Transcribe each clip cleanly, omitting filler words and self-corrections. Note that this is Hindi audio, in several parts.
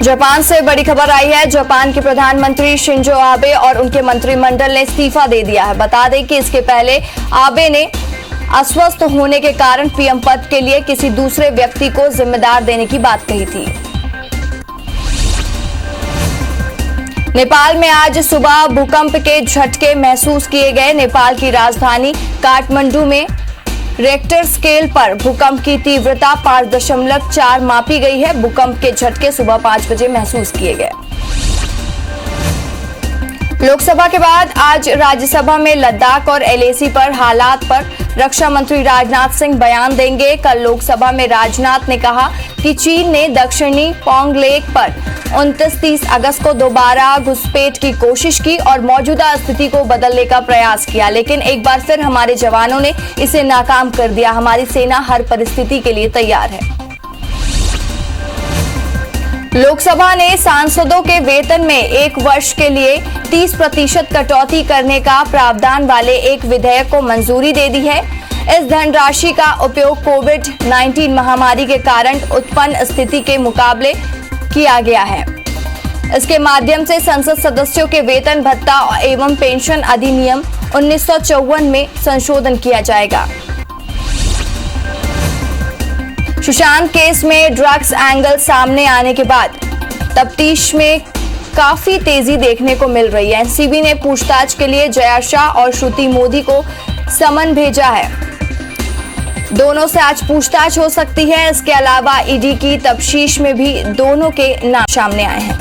जापान से बड़ी खबर आई है। जापान के प्रधानमंत्री शिंजो आबे और उनके मंत्रिमंडल ने इस्तीफा दे दिया है। बता दें कि इसके पहले आबे ने अस्वस्थ होने के कारण पीएम पद के लिए किसी दूसरे व्यक्ति को जिम्मेदार देने की बात कही थी। नेपाल में आज सुबह भूकंप के झटके महसूस किए गए। नेपाल की राजधानी काठमांडू में रिक्टर स्केल पर भूकंप की तीव्रता 5.4 मापी गई है। भूकंप के झटके सुबह 5 बजे महसूस किए गए। लोकसभा के बाद आज राज्यसभा में लद्दाख और एलएसी पर हालात पर रक्षा मंत्री राजनाथ सिंह बयान देंगे। कल लोकसभा में राजनाथ ने कहा कि चीन ने दक्षिणी पोंग लेक पर 29-30 अगस्त को दोबारा घुसपैठ की कोशिश की और मौजूदा स्थिति को बदलने का प्रयास किया, लेकिन एक बार फिर हमारे जवानों ने इसे नाकाम कर दिया। हमारी सेना हर परिस्थिति के लिए तैयार है। लोकसभा ने सांसदों के वेतन में 1 वर्ष के लिए 30% कटौती करने का प्रावधान वाले एक विधेयक को मंजूरी दे दी है। इस धनराशि का उपयोग कोविड-19 महामारी के कारण उत्पन्न स्थिति के मुकाबले किया गया है। इसके माध्यम से संसद सदस्यों के वेतन भत्ता एवं पेंशन अधिनियम 1954 में संशोधन किया जाएगा। सुशांत केस में ड्रग्स एंगल सामने आने के बाद तफ्तीश में काफी तेजी देखने को मिल रही है। एनसीबी ने पूछताछ के लिए जया शाह और श्रुति मोदी को समन भेजा है। दोनों से आज पूछताछ हो सकती है। इसके अलावा ईडी की तफ्तीश में भी दोनों के नाम सामने आए हैं।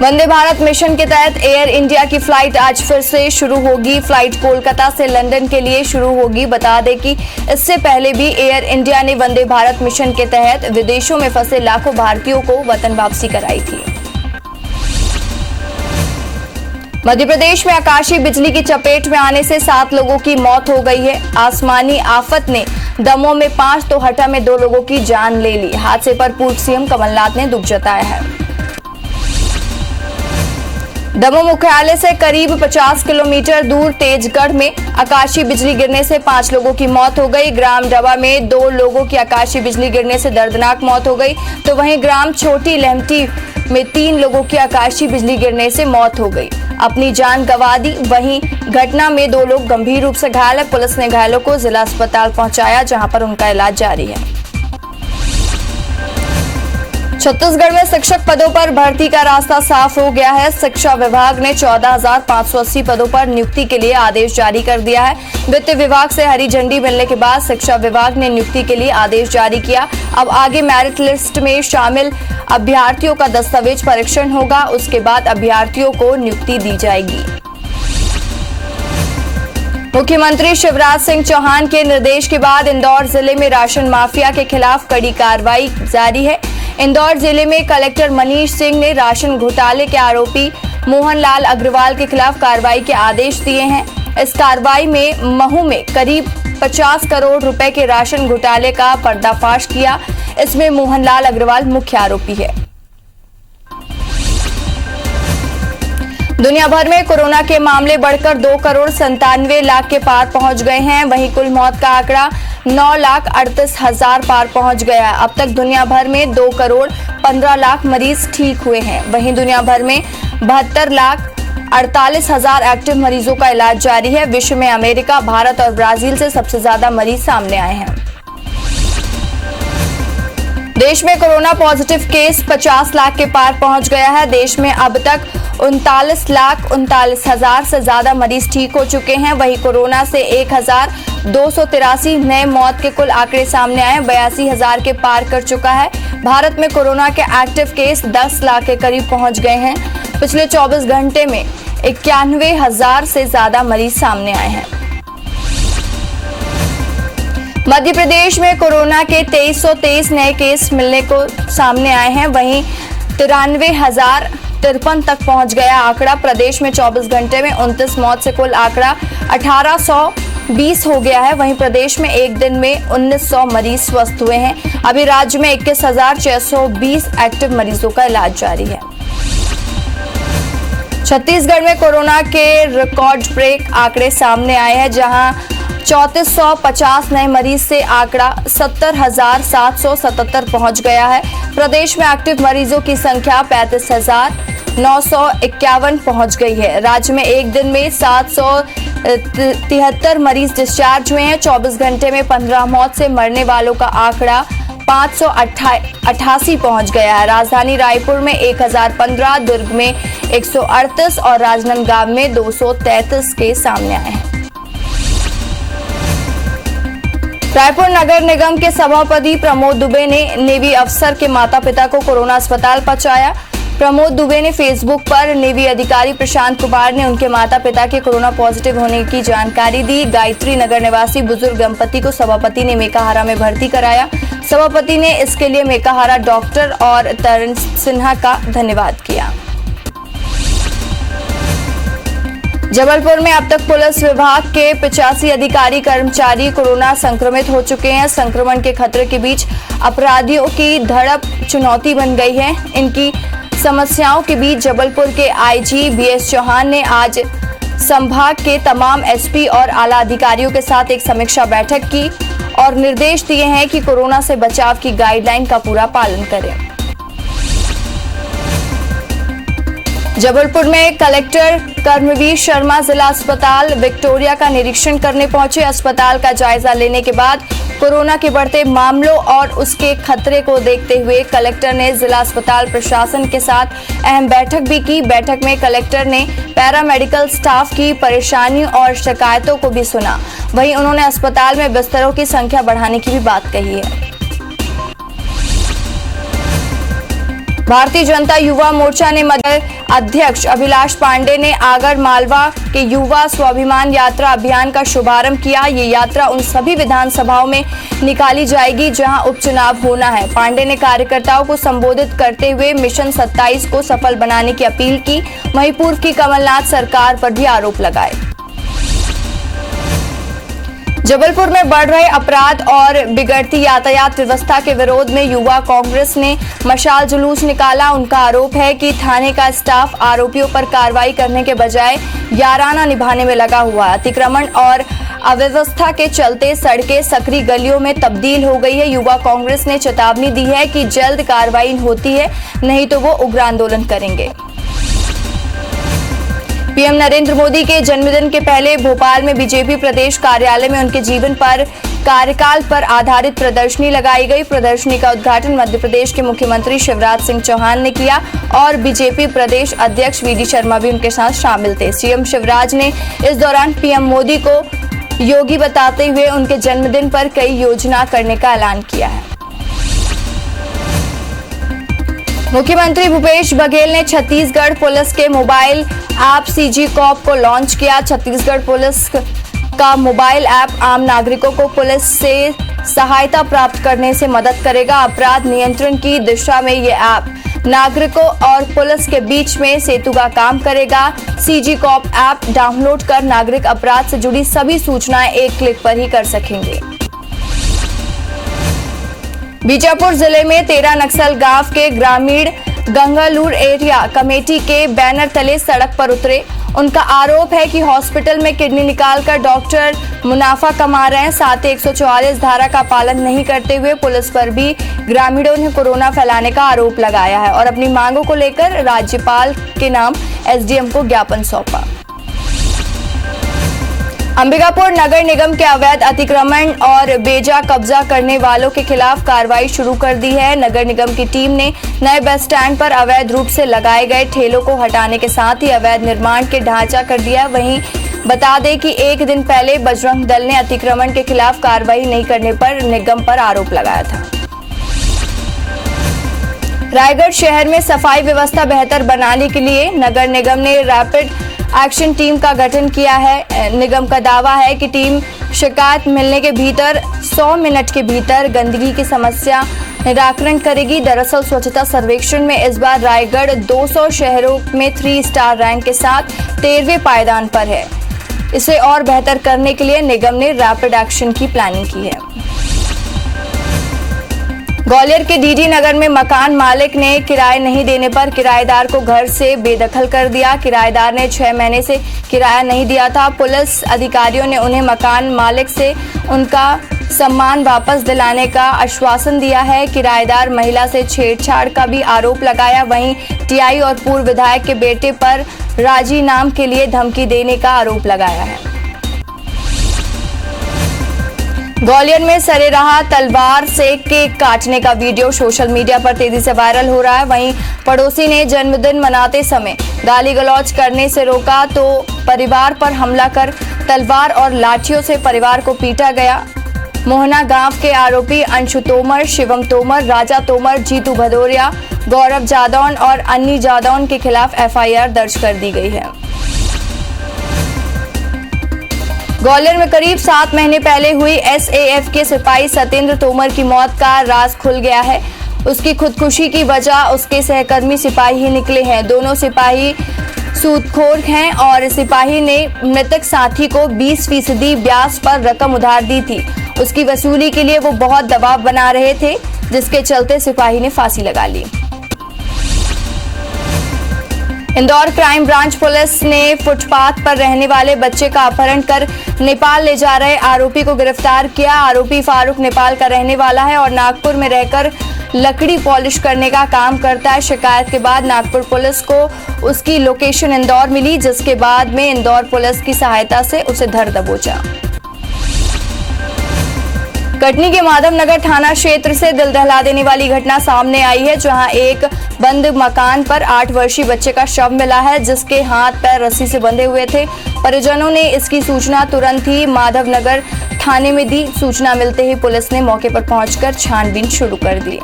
वंदे भारत मिशन के तहत एयर इंडिया की फ्लाइट आज फिर से शुरू होगी। फ्लाइट कोलकाता से लंदन के लिए शुरू होगी। बता दें कि इससे पहले भी एयर इंडिया ने वंदे भारत मिशन के तहत विदेशों में फंसे लाखों भारतीयों को वतन वापसी कराई थी। मध्य प्रदेश में आकाशीय बिजली की चपेट में आने से 7 लोगों की मौत हो गई है। आसमानी आफत ने दमोह में 5 तो हटा में 2 लोगों की जान ले ली। हादसे पर पूर्व सीएम कमलनाथ ने दुख जताया है। दमोह मुख्यालय से करीब 50 किलोमीटर दूर तेजगढ़ में आकाशीय बिजली गिरने से 5 लोगों की मौत हो गई। ग्राम डबा में 2 लोगों की आकाशीय बिजली गिरने से दर्दनाक मौत हो गई, तो वहीं ग्राम छोटी लहमटी में 3 लोगों की आकाशीय बिजली गिरने से मौत हो गई, अपनी जान गंवा दी। वहीं घटना में 2 लोग गंभीर रूप से घायल है। पुलिस ने घायलों को जिला अस्पताल पहुंचाया, जहां पर उनका इलाज जारी है। छत्तीसगढ़ में शिक्षक पदों पर भर्ती का रास्ता साफ हो गया है। शिक्षा विभाग ने 14,580 पदों पर नियुक्ति के लिए आदेश जारी कर दिया है। वित्त विभाग से हरी झंडी मिलने के बाद शिक्षा विभाग ने नियुक्ति के लिए आदेश जारी किया। अब आगे मेरिट लिस्ट में शामिल अभ्यर्थियों का दस्तावेज परीक्षण होगा। उसके बाद अभ्यर्थियों को नियुक्ति दी जाएगी। मुख्यमंत्री शिवराज सिंह चौहान के निर्देश के बाद इंदौर जिले में राशन माफिया के खिलाफ कड़ी कार्रवाई जारी है। इंदौर जिले में कलेक्टर मनीष सिंह ने राशन घोटाले के आरोपी मोहनलाल अग्रवाल के खिलाफ कार्रवाई के आदेश दिए हैं। इस कार्रवाई में महू में करीब 50 करोड़ रुपए के राशन घोटाले का पर्दाफाश किया। इसमें मोहनलाल अग्रवाल मुख्य आरोपी है। दुनिया भर में कोरोना के मामले बढ़कर 2,97,00,000 के पार पहुंच गए हैं। वहीं कुल मौत का आंकड़ा 9,38,000 पार पहुंच गया है। अब तक दुनिया भर में 2,15,00,000 मरीज ठीक हुए हैं। वहीं दुनिया भर में 72,48,000 एक्टिव मरीजों का इलाज जारी है। विश्व में अमेरिका, भारत और ब्राजील से सबसे ज्यादा मरीज सामने आए हैं। देश में कोरोना पॉजिटिव केस 50 लाख के पार पहुंच गया है। देश में अब तक 39,39,000 से ज्यादा मरीज ठीक हो चुके हैं। वहीं कोरोना से 1,283 नए मौत के कुल आंकड़े सामने आए। 82,000 के पार कर चुका है। भारत में कोरोना के एक्टिव केस 10 लाख के करीब पहुंच गए हैं। पिछले 24 घंटे में 91,000 से ज्यादा मरीज सामने आए हैं। मध्य प्रदेश में कोरोना के 2323 नए केस मिलने को सामने आए हैं। वहीं 93,053 तक पहुंच गया आंकड़ा। प्रदेश में 24 घंटे में 29 मौत से कुल आंकड़ा 1820 हो गया है। वहीं प्रदेश में एक दिन में 1900 मरीज स्वस्थ हुए हैं। अभी राज्य में 21,620 एक्टिव मरीजों का इलाज जारी है। छत्तीसगढ़ में कोरोना के रिकॉर्ड ब्रेक आंकड़े सामने आए हैं, जहां 3450 नए मरीज से आंकड़ा 70,777 पहुंच गया है। प्रदेश में एक्टिव मरीजों की संख्या 35,951 पहुंच गई है। राज्य में एक दिन में 773 मरीज डिस्चार्ज हुए हैं। 24 घंटे में 15 मौत से मरने वालों का आंकड़ा 588 पहुंच गया है। राजधानी रायपुर में 1015, दुर्ग में 138 और राजनांदगांव में 233 केस सामने आए हैं। रायपुर नगर निगम के सभापति प्रमोद दुबे ने नेवी अफसर के माता-पिता को कोरोना अस्पताल पहुंचाया। प्रमोद दुबे ने फेसबुक पर नेवी अधिकारी प्रशांत कुमार ने उनके माता-पिता के कोरोना पॉजिटिव होने की जानकारी दी। गायत्री नगर निवासी बुजुर्ग दंपति को सभापति ने मेकाहारा में भर्ती कराया। सभापति ने इसके लिए मेकाहारा डॉक्टर और तरण सिन्हा का धन्यवाद किया। जबलपुर में अब तक पुलिस विभाग के 85 अधिकारी कर्मचारी कोरोना संक्रमित हो चुके हैं। संक्रमण के खतरे के बीच अपराधियों की धड़प चुनौती बन गई है। इनकी समस्याओं के बीच जबलपुर के आईजी बीएस चौहान ने आज संभाग के तमाम एसपी और आला अधिकारियों के साथ एक समीक्षा बैठक की और निर्देश दिए हैं कि कोरोना से बचाव की गाइडलाइन का पूरा पालन करें। जबलपुर में कलेक्टर कर्मवीर शर्मा जिला अस्पताल विक्टोरिया का निरीक्षण करने पहुंचे। अस्पताल का जायजा लेने के बाद कोरोना के बढ़ते मामलों और उसके खतरे को देखते हुए कलेक्टर ने जिला अस्पताल प्रशासन के साथ अहम बैठक भी की। बैठक में कलेक्टर ने पैरामेडिकल स्टाफ की परेशानियों और शिकायतों को भी सुना। वहीं उन्होंने अस्पताल में बिस्तरों की संख्या बढ़ाने की भी बात कही है। भारतीय जनता युवा मोर्चा ने मदर अध्यक्ष अभिलाष पांडे ने आगर मालवा के युवा स्वाभिमान यात्रा अभियान का शुभारंभ किया। ये यात्रा उन सभी विधानसभाओं में निकाली जाएगी जहां उपचुनाव होना है। पांडे ने कार्यकर्ताओं को संबोधित करते हुए मिशन 27 को सफल बनाने की अपील की। वहीं पूर्व की कमलनाथ सरकार पर भी आरोप लगाए। जबलपुर में बढ़ रहे अपराध और बिगड़ती यातायात व्यवस्था के विरोध में युवा कांग्रेस ने मशाल जुलूस निकाला। उनका आरोप है कि थाने का स्टाफ आरोपियों पर कार्रवाई करने के बजाय याराना निभाने में लगा हुआ है। अतिक्रमण और अव्यवस्था के चलते सड़कें सकरी गलियों में तब्दील हो गई है। युवा कांग्रेस ने चेतावनी दी है कि जल्द कार्रवाई होती है, नहीं तो वो उग्र आंदोलन करेंगे। पीएम नरेंद्र मोदी के जन्मदिन के पहले भोपाल में बीजेपी प्रदेश कार्यालय में उनके जीवन पर कार्यकाल पर आधारित प्रदर्शनी लगाई गई। प्रदर्शनी का उद्घाटन मध्य प्रदेश के मुख्यमंत्री शिवराज सिंह चौहान ने किया और बीजेपी प्रदेश अध्यक्ष वीडी शर्मा भी उनके साथ शामिल थे। सीएम शिवराज ने इस दौरान पीएम मोदी को योगी बताते हुए उनके जन्मदिन पर कई योजना करने का ऐलान किया है। मुख्यमंत्री भूपेश बघेल ने छत्तीसगढ़ पुलिस के मोबाइल ऐप सीजी कॉप को लॉन्च किया। छत्तीसगढ़ पुलिस का मोबाइल ऐप आम नागरिकों को पुलिस से सहायता प्राप्त करने से मदद करेगा। अपराध नियंत्रण की दिशा में ये ऐप नागरिकों और पुलिस के बीच में सेतु का काम करेगा। सीजी कॉप ऐप डाउनलोड कर नागरिक अपराध से जुड़ी सभी सूचनाएं एक क्लिक पर ही कर सकेंगे। बीजापुर जिले में 13 नक्सल गांव के ग्रामीण गंगालूर एरिया कमेटी के बैनर तले सड़क पर उतरे। उनका आरोप है कि हॉस्पिटल में किडनी निकालकर डॉक्टर मुनाफा कमा रहे हैं। साथ ही 144 धारा का पालन नहीं करते हुए पुलिस पर भी ग्रामीणों ने कोरोना फैलाने का आरोप लगाया है और अपनी मांगों को लेकर राज्यपाल के नाम एसडीएम को ज्ञापन सौंपा। अंबिकापुर नगर निगम के अवैध अतिक्रमण और बेजा कब्जा करने वालों के खिलाफ कार्रवाई शुरू कर दी है। नगर निगम की टीम ने नए बस स्टैंड पर अवैध रूप से लगाए गए ठेलों को हटाने के साथ ही अवैध निर्माण के ढांचा कर दिया। वहीं बता दें कि एक दिन पहले बजरंग दल ने अतिक्रमण के खिलाफ कार्रवाई नहीं करने पर निगम पर आरोप लगाया था। रायगढ़ शहर में सफाई व्यवस्था बेहतर बनाने के लिए नगर निगम ने रैपिड एक्शन टीम का गठन किया है। निगम का दावा है कि टीम शिकायत मिलने के भीतर 100 मिनट के भीतर गंदगी की समस्या निराकरण करेगी। दरअसल स्वच्छता सर्वेक्षण में इस बार रायगढ़ 200 शहरों में 3 स्टार रैंक के साथ 13वें पायदान पर है। इसे और बेहतर करने के लिए निगम ने रैपिड एक्शन की प्लानिंग की है। ग्वालियर के डीडी नगर में मकान मालिक ने किराया नहीं देने पर किराएदार को घर से बेदखल कर दिया। किराएदार ने 6 महीने से किराया नहीं दिया था। पुलिस अधिकारियों ने उन्हें मकान मालिक से उनका सम्मान वापस दिलाने का आश्वासन दिया है। किराएदार महिला से छेड़छाड़ का भी आरोप लगाया। वहीं टीआई और पूर्व विधायक के बेटे पर राजीनाम के लिए धमकी देने का आरोप लगाया है। ग्वालियर में सरेराह तलवार से केक काटने का वीडियो सोशल मीडिया पर तेजी से वायरल हो रहा है। वहीं पड़ोसी ने जन्मदिन मनाते समय गाली गलौज करने से रोका तो परिवार पर हमला कर तलवार और लाठियों से परिवार को पीटा गया। मोहना गांव के आरोपी अंशु तोमर, शिवम तोमर, राजा तोमर, जीतू भदौरिया, गौरव जादौन और अन्नी जादौन के खिलाफ एफआईआर दर्ज कर दी गई है। ग्वालियर में करीब 7 महीने पहले हुई एसएएफ के सिपाही सत्येंद्र तोमर की मौत का राज खुल गया है। उसकी खुदकुशी की वजह उसके सहकर्मी सिपाही ही निकले हैं। दोनों सिपाही सूदखोर हैं और सिपाही ने मृतक साथी को 20% ब्याज पर रकम उधार दी थी। उसकी वसूली के लिए वो बहुत दबाव बना रहे थे, जिसके चलते सिपाही ने फांसी लगा ली। इंदौर क्राइम ब्रांच पुलिस ने फुटपाथ पर रहने वाले बच्चे का अपहरण कर नेपाल ले जा रहे आरोपी को गिरफ्तार किया। आरोपी फारूक नेपाल का रहने वाला है और नागपुर में रहकर लकड़ी पॉलिश करने का काम करता है। शिकायत के बाद नागपुर पुलिस को उसकी लोकेशन इंदौर मिली, जिसके बाद में इंदौर पुलिस की सहायता से उसे धर दबोचा। कटनी के माधवनगर थाना क्षेत्र से दिल दहला देने वाली घटना सामने आई है, जहां एक बंद मकान पर 8 वर्षीय बच्चे का शव मिला है, जिसके हाथ पैर रस्सी से बंधे हुए थे। परिजनों ने इसकी सूचना तुरंत ही माधवनगर थाने में दी। सूचना मिलते ही पुलिस ने मौके पर पहुंचकर छानबीन शुरू कर दी।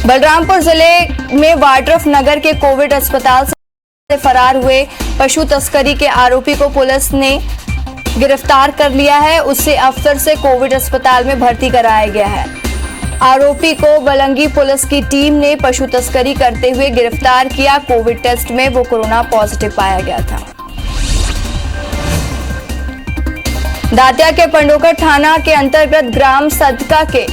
बलरामपुर जिले में वाड्रफ नगर के कोविड अस्पताल से फरार हुए पशु तस्करी के आरोपी को पुलिस ने गिरफ्तार कर लिया है। उससे अफसर से कोविड अस्पताल में भर्ती कराया गया है। आरोपी को बलंगी पुलिस की टीम ने पशु तस्करी करते हुए गिरफ्तार किया। कोविड टेस्ट में वो कोरोना पॉजिटिव पाया गया था। दातिया के पंडोकर थाना के अंतर्गत ग्राम सदका के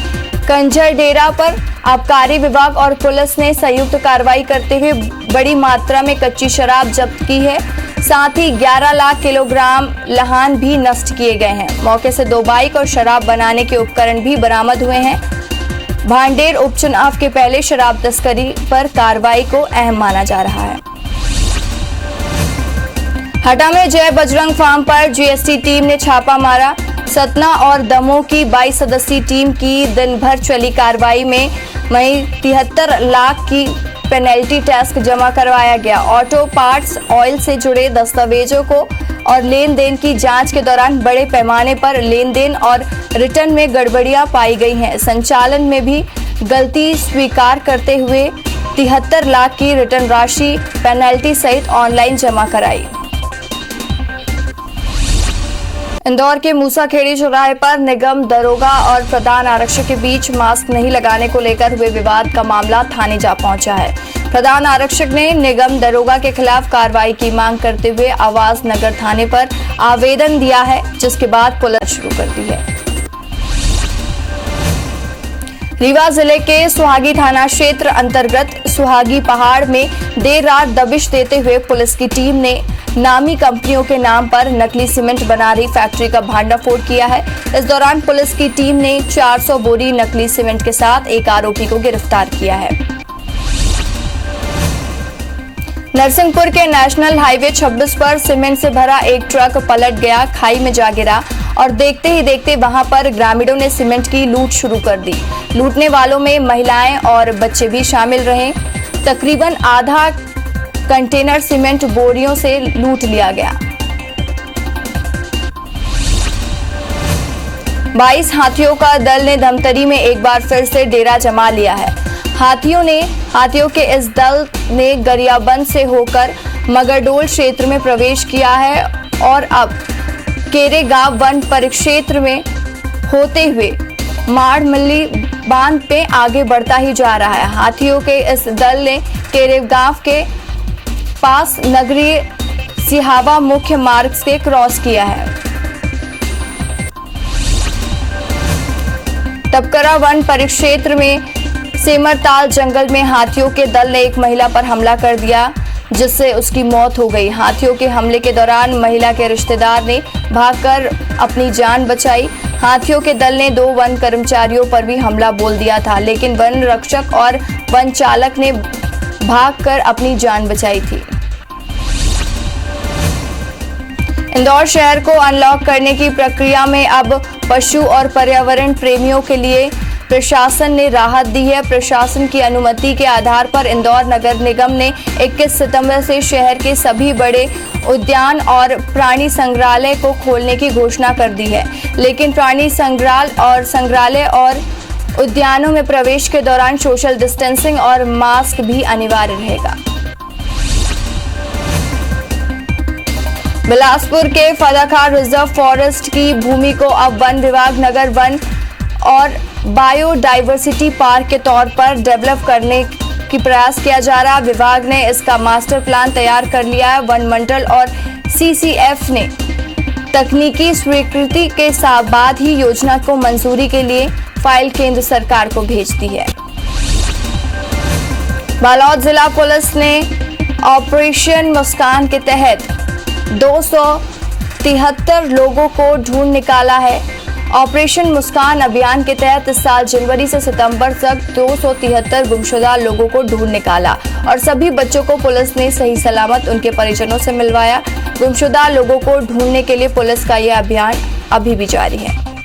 कंजर डेरा पर आबकारी विभाग और पुलिस ने संयुक्त कार्रवाई करते हुए बड़ी मात्रा में कच्ची शराब जब्त की है। साथ ही 11 लाख किलोग्राम लहान भी नष्ट किए गए हैं। मौके से 2 बाइक और शराब बनाने के उपकरण भी बरामद हुए हैं। भांडेर उपचुनाव के पहले शराब तस्करी पर कार्रवाई को अहम माना जा रहा है। हटा में जय बजरंग फार्म पर जीएसटी टीम ने छापा मारा। सतना और दमोह की 22 सदस्यीय टीम की दिन भर चली कार्रवाई में वहीं 73 लाख की पेनल्टी टैक्स जमा करवाया गया। ऑटो पार्ट्स, ऑयल से जुड़े दस्तावेजों को और लेन देन की जांच के दौरान बड़े पैमाने पर लेन देन और रिटर्न में गड़बड़ियां पाई गई हैं। संचालन में भी गलती स्वीकार करते हुए 73 लाख की रिटर्न राशि पेनल्टी सहित ऑनलाइन जमा कराई। इंदौर के मूसाखेड़ी चौराहे पर निगम दरोगा और प्रधान आरक्षक के बीच मास्क नहीं लगाने को लेकर हुए विवाद का मामला थाने जा पहुंचा है। प्रधान आरक्षक ने निगम दरोगा के खिलाफ कार्रवाई की मांग करते हुए आवास नगर थाने पर आवेदन दिया है, जिसके बाद पुलिस शुरू कर दी है। रीवा जिले के सुहागी थाना क्षेत्र अंतर्गत सुहागी पहाड़ में देर रात दबिश देते हुए पुलिस की टीम ने नामी कंपनियों के नाम पर नकली सीमेंट बना रही फैक्ट्री का भांडाफोड़ किया है। इस दौरान पुलिस की टीम ने 400 बोरी नकली सीमेंट के साथ एक आरोपी को गिरफ्तार किया है। नरसिंहपुर के नेशनल हाईवे 26 पर सीमेंट से भरा एक ट्रक पलट गया, खाई में जा गिरा और देखते ही देखते वहां पर ग्रामीणों ने सीमेंट की लूट शुरू कर दी। लूटने वालों में महिलाएं और बच्चे भी शामिल रहे। तकरीबन आधा कंटेनर सीमेंट बोरियों से लूट लिया गया। 22 हाथियों का दल ने धमतरी में एक बार फिर से डेरा जमा लिया है। हाथियों के इस दल ने गरियाबंद से होकर मगरडोल क्षेत्र में प्रवेश किया है और अब केरेगांव वन परिक्षेत्र में होते हुए माड़मल्ली बांध पे आगे बढ़ता ही जा रहा है। हाथियों के इस दल ने केरेगांव के पास नगरीय सिहावा मुख्य मार्ग से क्रॉस किया है। टपकरा वन परिक्षेत्र में सेमरताल जंगल में हाथियों के दल ने एक महिला पर हमला कर दिया, जिससे उसकी मौत हो गई। हाथियों के हमले के दौरान महिला के रिश्तेदार ने भागकर अपनी जान बचाई। हाथियों के दल ने 2 वन कर्मचारियों पर भी हमला बोल दिया था, लेकिन वन रक्षक और वन चालक ने भागकर अपनी जान बचाई थी। इंदौर शहर को अनलॉक करने की प्रक्रिया में अब पशु और पर्यावरण प्रेमियों के लिए प्रशासन ने राहत दी है। प्रशासन की अनुमति के आधार पर इंदौर नगर निगम ने 21 सितंबर से शहर के सभी बड़े उद्यान और प्राणी संग्रहालय को खोलने की घोषणा कर दी है, लेकिन प्राणी संग्रहालय और उद्यानों में प्रवेश के दौरान सोशल डिस्टेंसिंग और मास्क भी अनिवार्य रहेगा। बिलासपुर के फदाखार रिजर्व फॉरेस्ट की भूमि को अब वन विभाग नगर वन और बायोडाइवर्सिटी पार्क के तौर पर डेवलप करने की प्रयास किया जा रहा है। विभाग ने इसका मास्टर प्लान तैयार कर लिया है। वन मंडल और सीसीएफ ने तकनीकी स्वीकृति के बाद ही योजना को मंजूरी के लिए फाइल केंद्र सरकार को भेज दी है। बालोद जिला पुलिस ने ऑपरेशन मुस्कान के तहत 273 लोगों को ढूंढ निकाला है। ऑपरेशन मुस्कान अभियान के तहत इस साल जनवरी से सितंबर तक 273 गुमशुदा लोगों को ढूंढ निकाला और सभी बच्चों को पुलिस ने सही सलामत उनके परिजनों से मिलवाया। गुमशुदा लोगों को ढूंढने के लिए पुलिस का यह अभियान अभी भी जारी है।